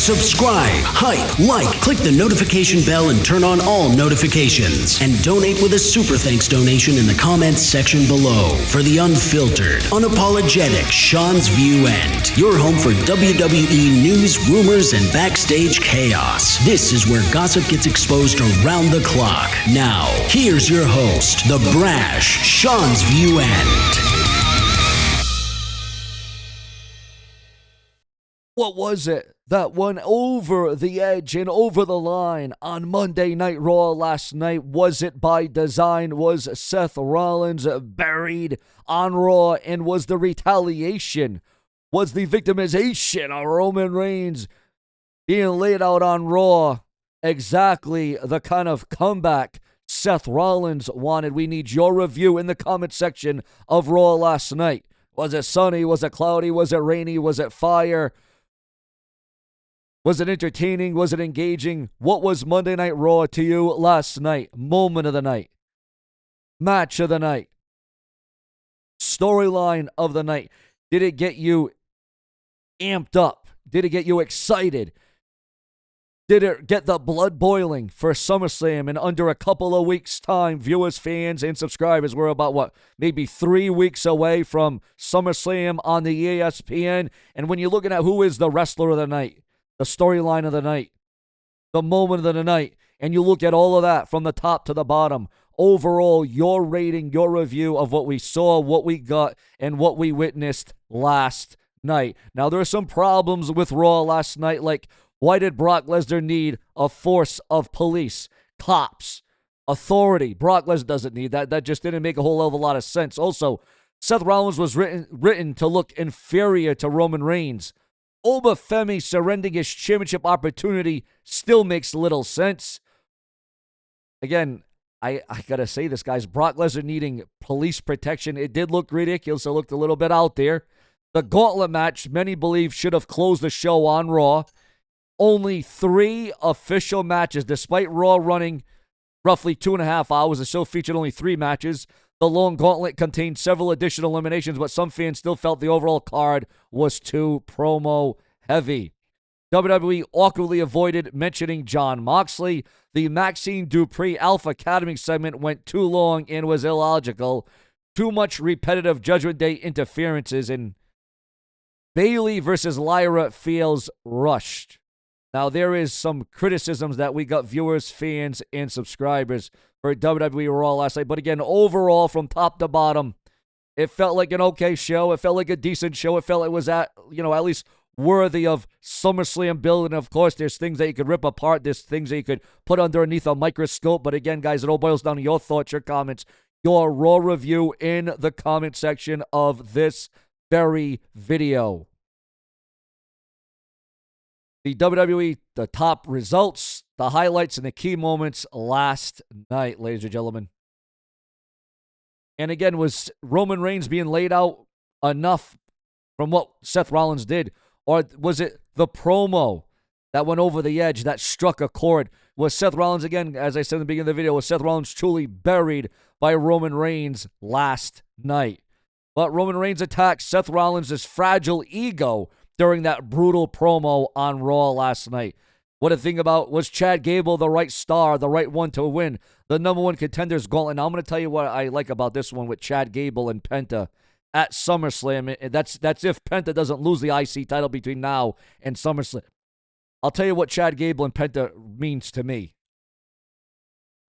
Subscribe, hype, like, click the notification bell and turn on all notifications. And donate with a super thanks donation in the comments section below for the unfiltered, unapologetic SeanzViewEnt, your home for WWE news, rumors, and backstage chaos. This is where gossip gets exposed around the clock. Now, here's your host, the brash SeanzViewEnt. What was it that went over the edge and over the line on Monday Night Raw last night? Was it by design? Was Seth Rollins buried on Raw? And was the retaliation, was the victimization of Roman Reigns being laid out on Raw exactly the kind of comeback Seth Rollins wanted? We need your review in the comment section of Raw last night. Was it sunny? Was it cloudy? Was it rainy? Was it fire? Was it entertaining? Was it engaging? What was Monday Night Raw to you last night? Moment of the night. Match of the night. Storyline of the night. Did it get you amped up? Did it get you excited? Did it get the blood boiling for SummerSlam in under a couple of weeks' time? Viewers, fans, and subscribers, we're about, maybe 3 weeks away from SummerSlam on the ESPN. And when you're looking at who is the wrestler of the night, the storyline of the night, the moment of the night, and you look at all of that from the top to the bottom, overall, your rating, your review of what we saw, what we got, and what we witnessed last night. Now, there are some problems with Raw last night, like why did Brock Lesnar need a force of police, cops, authority? Brock Lesnar doesn't need that. That just didn't make a whole hell of a lot of sense. Also, Seth Rollins was written to look inferior to Roman Reigns. Oba Femi surrendering his championship opportunity still makes little sense. Again, I gotta say this, guys. Brock Lesnar needing police protection. It did look ridiculous. It looked a little bit out there. The gauntlet match, many believe, should have closed the show on Raw. Only 3 official matches, despite Raw running roughly 2.5 hours. The show featured only 3 matches. The long gauntlet contained several additional eliminations, but some fans still felt the overall card was too promo heavy. WWE awkwardly avoided mentioning Jon Moxley. The Maxine Dupree Alpha Academy segment went too long and was illogical. Too much repetitive Judgment Day interferences, and Bayley versus Lyra feels rushed. Now, there is some criticisms that we got, viewers, fans, and subscribers, for WWE Raw last night. But again, overall, from top to bottom, it felt like an okay show. It felt like a decent show. It felt like it was at least worthy of SummerSlam build. And of course, there's things that you could rip apart. There's things that you could put underneath a microscope. But again, guys, it all boils down to your thoughts, your comments, your Raw review in the comment section of this very video. The WWE, the top results, the highlights, and the key moments last night, ladies and gentlemen. And again, was Roman Reigns being laid out enough from what Seth Rollins did? Or was it the promo that went over the edge, that struck a chord? Was Seth Rollins, again, as I said in the beginning of the video, was Seth Rollins truly buried by Roman Reigns last night? But Roman Reigns attacked Seth Rollins' fragile ego during that brutal promo on Raw last night. What to think about, was Chad Gable the right star, the right one to win the number 1 contenders gauntlet? Now, I'm going to tell you what I like about this one with Chad Gable and Penta at SummerSlam. That's if Penta doesn't lose the IC title between now and SummerSlam. I'll tell you what Chad Gable and Penta means to me,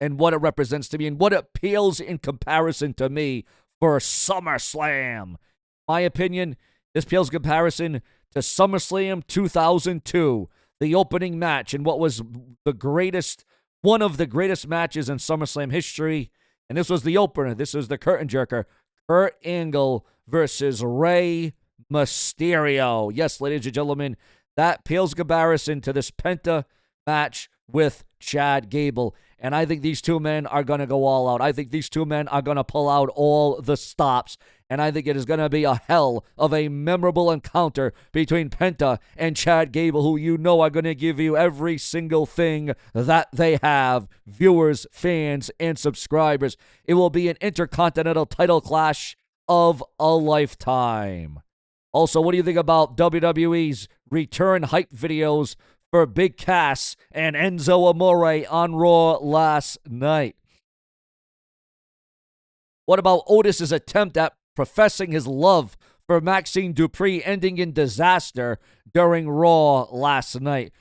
and what it represents to me, and what it pales in comparison to me for SummerSlam. My opinion, this pales in comparison to SummerSlam 2002, the opening match, and what was one of the greatest matches in SummerSlam history. And this was the opener. This was the curtain jerker. Kurt Angle versus Rey Mysterio. Yes, ladies and gentlemen, that pales in comparison to this Penta match with Chad Gable. And I think these two men are going to go all out. I think these two men are going to pull out all the stops. And I think it is going to be a hell of a memorable encounter between Penta and Chad Gable, who you know are going to give you every single thing that they have. Viewers, fans, and subscribers. It will be an intercontinental title clash of a lifetime. Also, what do you think about WWE's return hype videos for Big Cass and Enzo Amore on Raw last night. What about Otis's attempt at professing his love for Maxine Dupree ending in disaster during Raw last night?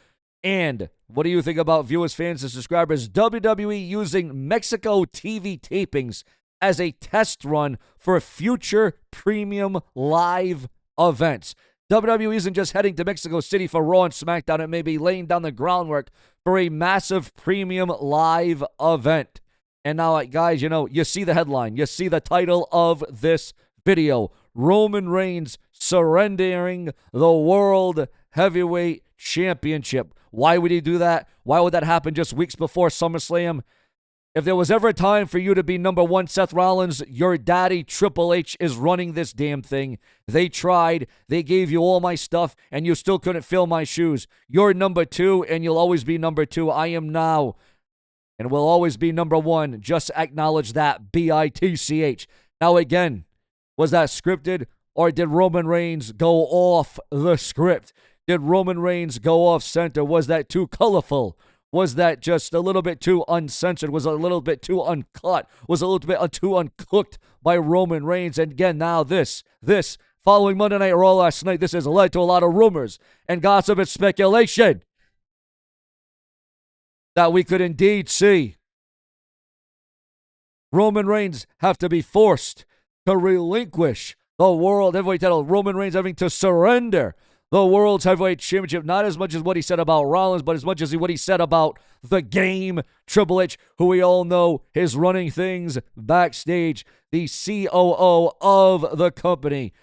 And what do you think about viewers, fans, and subscribers? WWE using Mexico TV tapings as a test run for future premium live events. WWE isn't just heading to Mexico City for Raw and SmackDown. It may be laying down the groundwork for a massive premium live event. And now, guys, you see the headline. You see the title of this video. Roman Reigns surrendering the World Heavyweight Championship. Why would he do that? Why would that happen just weeks before SummerSlam? If there was ever a time for you to be number one, Seth Rollins, your daddy Triple H is running this damn thing. They tried. They gave you all my stuff, and you still couldn't fill my shoes. You're number two, and you'll always be number two. I am now, and will always be number one. Just acknowledge that, BITCH. Now, again, was that scripted, or did Roman Reigns go off the script? Did Roman Reigns go off center? Was that too colorful? Was that just a little bit too uncensored? Was it a little bit too uncut? Was it a little bit too uncooked by Roman Reigns? And again, now this, following Monday Night Raw last night, this has led to a lot of rumors and gossip and speculation that we could indeed see Roman Reigns have to be forced to relinquish the World Heavyweight title. Roman Reigns having to surrender the World's Heavyweight Championship, not as much as what he said about Rollins, but as much as what he said about the game, Triple H, who we all know is running things backstage, the COO of the company.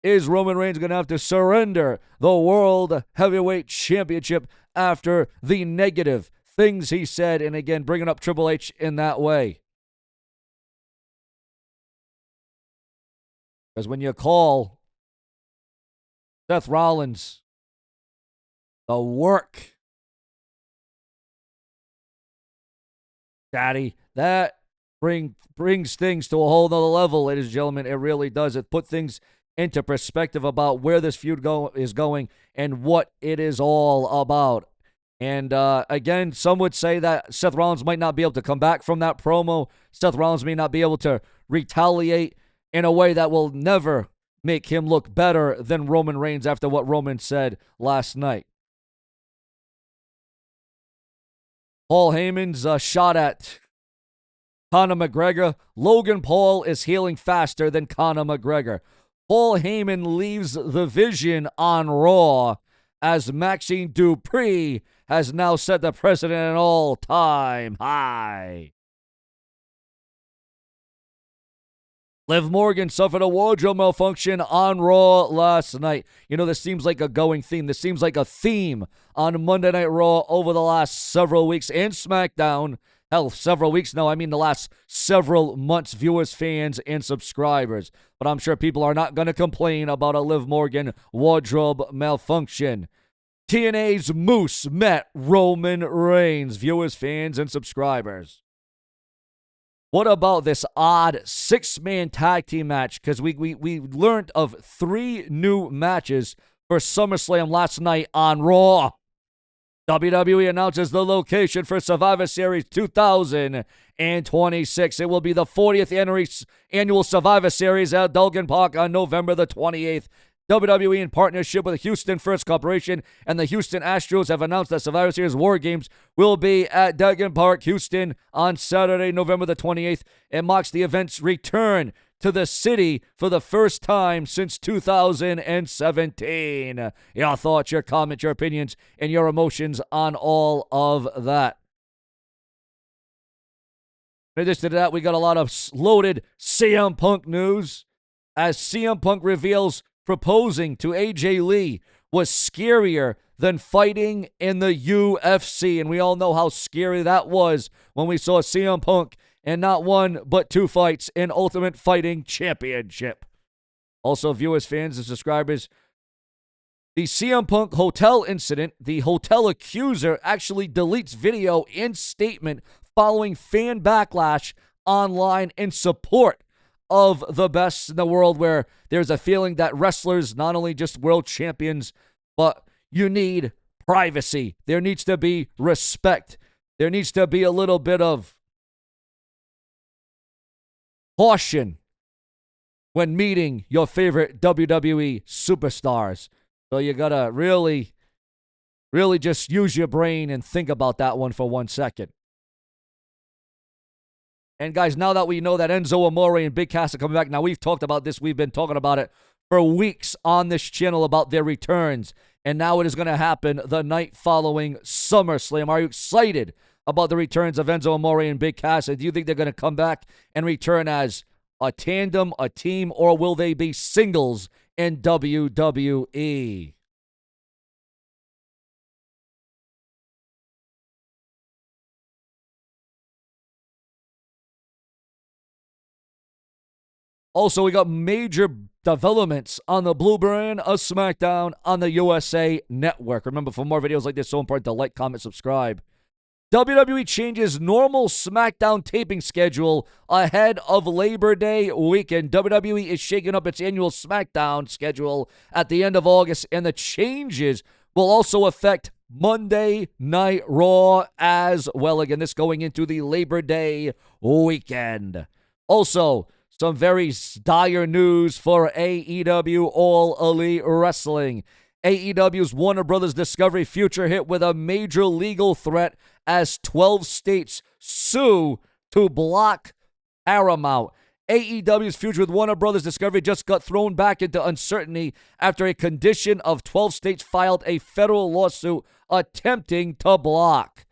Is Roman Reigns going to have to surrender the World Heavyweight Championship after the negative things he said? And again, bringing up Triple H in that way. Because when you call Seth Rollins the work daddy, that brings things to a whole nother level, ladies and gentlemen. It really does. It put things into perspective about where this feud is going and what it is all about. And again, some would say that Seth Rollins might not be able to come back from that promo. Seth Rollins may not be able to retaliate in a way that will never make him look better than Roman Reigns after what Roman said last night. Paul Heyman's shot at Conor McGregor. Logan Paul is healing faster than Conor McGregor. Paul Heyman leaves the vision on Raw as Maxine Dupree has now set the precedent an all-time high. Liv Morgan suffered a wardrobe malfunction on Raw last night. This seems like a going theme. This seems like a theme on Monday Night Raw over the last several weeks, and SmackDown. Hell, several weeks now. I mean the last several months, viewers, fans, and subscribers. But I'm sure people are not going to complain about a Liv Morgan wardrobe malfunction. TNA's Moose met Roman Reigns, viewers, fans, and subscribers. What about this odd six-man tag team match? Because we learned of 3 new matches for SummerSlam last night on Raw. WWE announces the location for Survivor Series 2026. It will be the 40th annual Survivor Series at Duggan Park on November the 28th. WWE, in partnership with Houston First Corporation and the Houston Astros, have announced that Survivor Series War Games will be at Duggan Park, Houston, on Saturday, November the 28th. It marks the event's return to the city for the first time since 2017. Your thoughts, your comments, your opinions, and your emotions on all of that. In addition to that, we got a lot of loaded CM Punk news as CM Punk reveals proposing to AJ Lee was scarier than fighting in the UFC. And we all know how scary that was when we saw CM Punk in not one but 2 fights in Ultimate Fighting Championship. Also, viewers, fans, and subscribers, the CM Punk hotel incident, the hotel accuser actually deletes video and statement following fan backlash online in support of the best in the world, where there's a feeling that wrestlers, not only just world champions, but you need privacy. There needs to be respect. There needs to be a little bit of caution when meeting your favorite WWE superstars. So you got to really just use your brain and think about that one for 1 second. And guys, now that we know that Enzo Amore and Big Cass are coming back, now we've talked about this. We've been talking about it for weeks on this channel about their returns. And now it is going to happen the night following SummerSlam. Are you excited about the returns of Enzo Amore and Big Cass? And do you think they're going to come back and return as a tandem, a team, or will they be singles in WWE? Also, we got major developments on the Blue Brand of SmackDown on the USA Network. Remember, for more videos like this, so important to like, comment, subscribe. WWE changes normal SmackDown taping schedule ahead of Labor Day weekend. WWE is shaking up its annual SmackDown schedule at the end of August, and the changes will also affect Monday Night Raw as well. Again, this going into the Labor Day weekend. Also, some very dire news for AEW All Elite Wrestling. AEW's Warner Brothers Discovery future hit with a major legal threat as 12 states sue to block Paramount. AEW's future with Warner Brothers Discovery just got thrown back into uncertainty after a condition of 12 states filed a federal lawsuit attempting to block.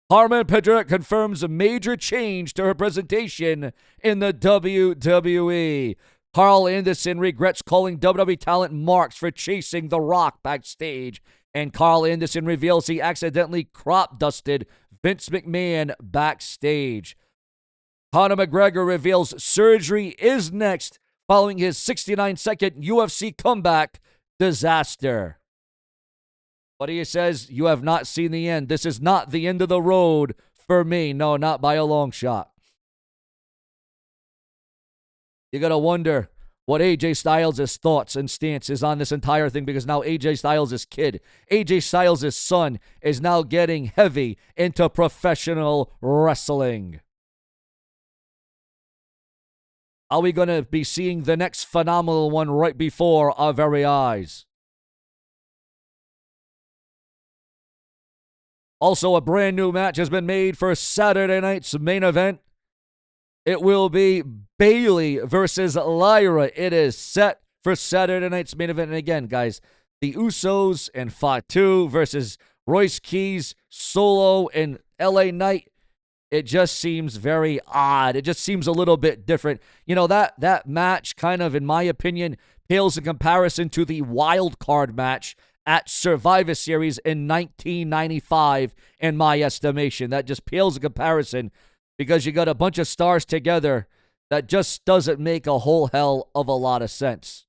Carmen Pedret confirms a major change to her presentation in the WWE. Carl Anderson regrets calling WWE talent marks for chasing The Rock backstage. And Carl Anderson reveals he accidentally crop dusted Vince McMahon backstage. Conor McGregor reveals surgery is next following his 69-second UFC comeback disaster. But he says, you have not seen the end. This is not the end of the road for me. No, not by a long shot. You got to wonder what AJ Styles' thoughts and stances on this entire thing, because now AJ Styles' kid, AJ Styles' son, is now getting heavy into professional wrestling. Are we going to be seeing the next phenomenal one right before our very eyes? Also, a brand new match has been made for Saturday night's main event. It will be Bayley versus Lyra. It is set for Saturday night's main event. And again, guys, the Usos and Fatu versus Royce Keys, Solo, and LA Knight. It just seems very odd. It just seems a little bit different. You know, that match kind of, in my opinion, pales in comparison to the wild card match at Survivor Series in 1995, in my estimation. That just pales in comparison because you got a bunch of stars together that just doesn't make a whole hell of a lot of sense.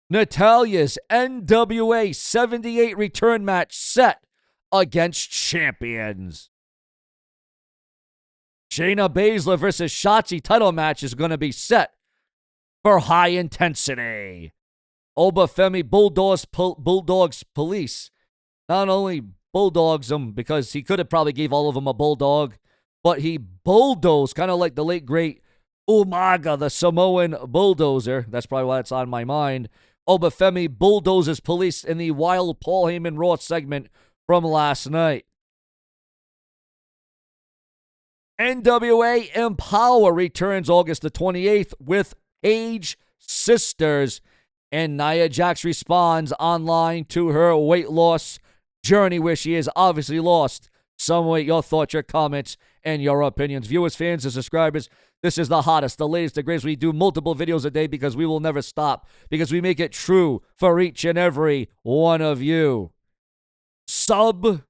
Natalya's NWA 78 return match set against champions. Shayna Baszler versus Shotzi title match is going to be set for high intensity. Oba Femi bulldogs police. Not only bulldogs them because he could have probably gave all of them a bulldog, but he bulldozed, kind of like the late great Umaga, the Samoan bulldozer. That's probably why it's on my mind. Oba Femi bulldozes police in the Wild Paul Heyman Raw segment from last night. NWA Empower returns August the 28th with Page Sisters, and Nia Jax responds online to her weight loss journey where she has obviously lost some weight. Your thoughts, your comments, and your opinions. Viewers, fans, and subscribers, this is the hottest, the latest, the greatest. We do multiple videos a day because we will never stop, because we make it true for each and every one of you. Subscribe.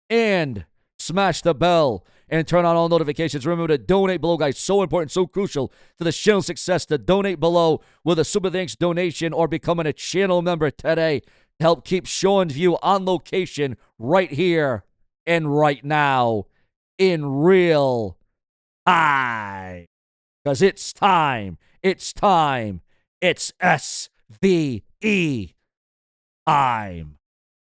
And smash the bell and turn on all notifications. Remember to donate below, guys. So important, so crucial to the channel's success to donate below with a super thanks donation or becoming a channel member today to help keep SeanzView on location right here and right now in real time. Because it's time. It's time. It's SVE time.